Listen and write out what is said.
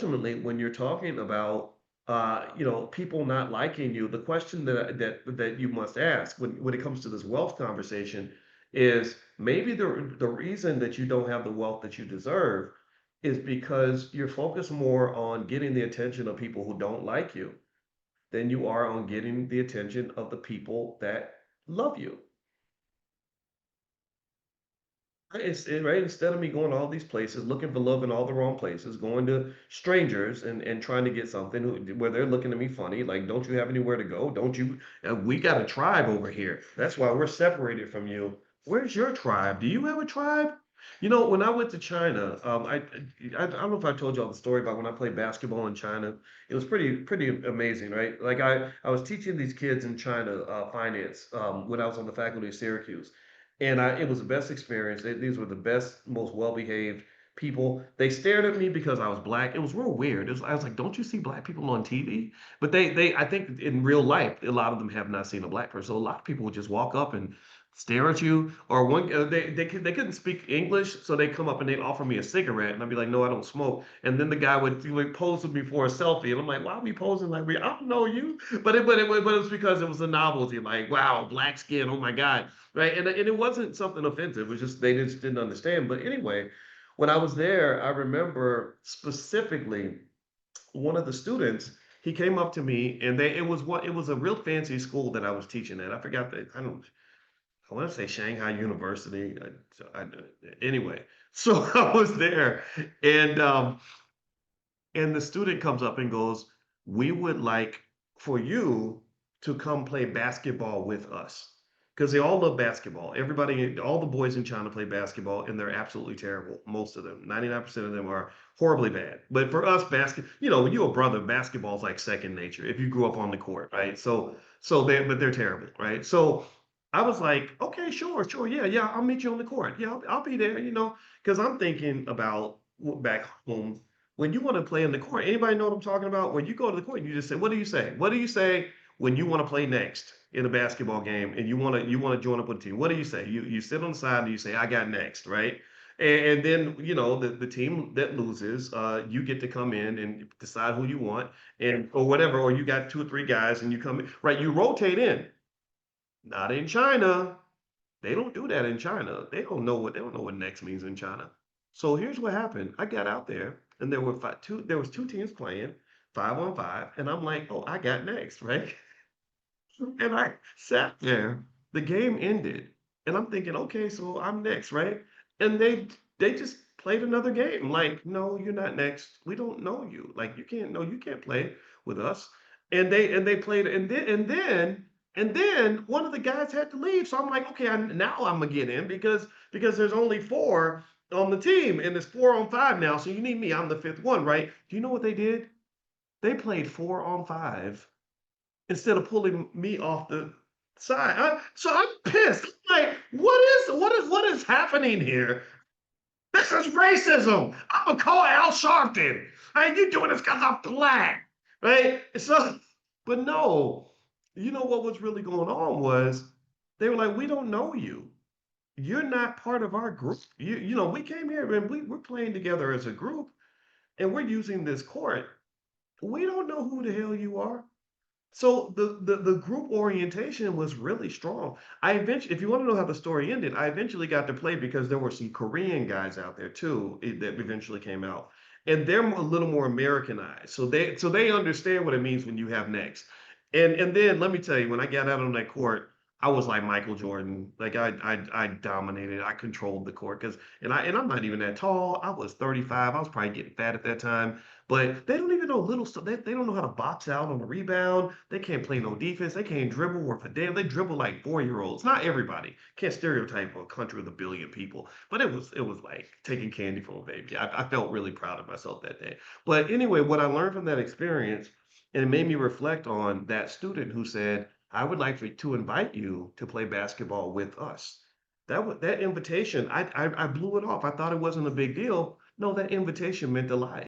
ultimately, when you're talking about people not liking you, the question that you must ask when it comes to this wealth conversation is maybe the reason that you don't have the wealth that you deserve is because you're focused more on getting the attention of people who don't like you than you are on getting the attention of the people that love you. Right. Instead of me going to all these places, looking for love in all the wrong places, going to strangers and trying to get something where they're looking at me funny, like, don't you have anywhere to go? Don't you? We got a tribe over here. That's why we're separated from you. Where's your tribe? Do you have a tribe? When I went to China, I don't know if I told y'all the story about when I played basketball in China. It was pretty amazing, right? Like I was teaching these kids in China finance when I was on the faculty of Syracuse, and it was the best experience. These were the best, most well-behaved people. They stared at me because I was black. It was real weird. I was like, "Don't you see black people on TV?" But I think in real life, a lot of them have not seen a black person. So a lot of people would just walk up and stare at you. Or they couldn't speak English, so they come up and they'd offer me a cigarette, and I'd be like, "No, I don't smoke." And then the guy would pose with me for a selfie, and I'm like, "Why are we posing like we? I don't know you." But it was because it was a novelty. Like, wow, black skin. Oh my God. Right. And it wasn't something offensive. It was just they just didn't understand. But anyway, when I was there, I remember specifically one of the students, he came up to me and it was a real fancy school that I was teaching at. I forgot that I want to say Shanghai University. Anyway, so I was there and and the student comes up and goes, "We would like for you to come play basketball with us." Because they all love basketball. Everybody, all the boys in China play basketball, and they're absolutely terrible. Most of them, 99% of them are horribly bad. But for us, when you're a brother, basketball's like second nature if you grew up on the court, right? But they're terrible, right? So I was like, okay, sure, yeah, yeah, I'll meet you on the court. Yeah, I'll be there, because I'm thinking about back home when you want to play in the court, anybody know what I'm talking about? When you go to the court, and you just say, "What do you say? What do you say when you want to play next in a basketball game and you want to join up with a team? What do you say? You sit on the side and you say, 'I got next,' right?" And then the team that loses, you get to come in and decide who you want and or whatever, or you got two or three guys and you come in, right? You rotate in. Not in China. They don't do that in China. They don't know what next means in China. So here's what happened. I got out there and there was two teams playing 5-on-5, and I'm like, "Oh, I got next," right? And I sat there. The game ended, and I'm thinking, "Okay, so I'm next," right? And they just played another game. Like, "No, you're not next. We don't know you. Like, you can't play with us." And they played, and then one of the guys had to leave. So I'm like, "Okay, now I'm gonna get in because there's only four on the team, and it's 4-on-5 now. So you need me. I'm the fifth one, right?" Do you know what they did? They played 4-on-5 instead of pulling me off the side. So I'm pissed. I'm like, what is happening here? This is racism. I'm gonna call Al Sharpton. Hey, you doing this because I'm black, right? So, but no, what was really going on was they were like, "We don't know you. You're not part of our group. We came here and we're playing together as a group, and we're using this court. We don't know who the hell you are." So the group orientation was really strong. If you want to know how the story ended, I eventually got to play because there were some Korean guys out there too that eventually came out, and they're a little more Americanized. So they understand what it means when you have next. And then let me tell you, when I got out on that court, I was like Michael Jordan. Like I dominated. I controlled the court and I'm not even that tall. I was 35. I was probably getting fat at that time. But they don't even know little stuff. They don't know how to box out on the rebound. They can't play no defense. They can't dribble worth a damn. They dribble like 4-year-olds. Not everybody. Can't stereotype a country with a billion people. But it was like taking candy from a baby. I felt really proud of myself that day. But anyway, what I learned from that experience, and it made me reflect on that student who said, "I would like to invite you to play basketball with us." That invitation, I blew it off. I thought it wasn't a big deal. No, that invitation meant a lot.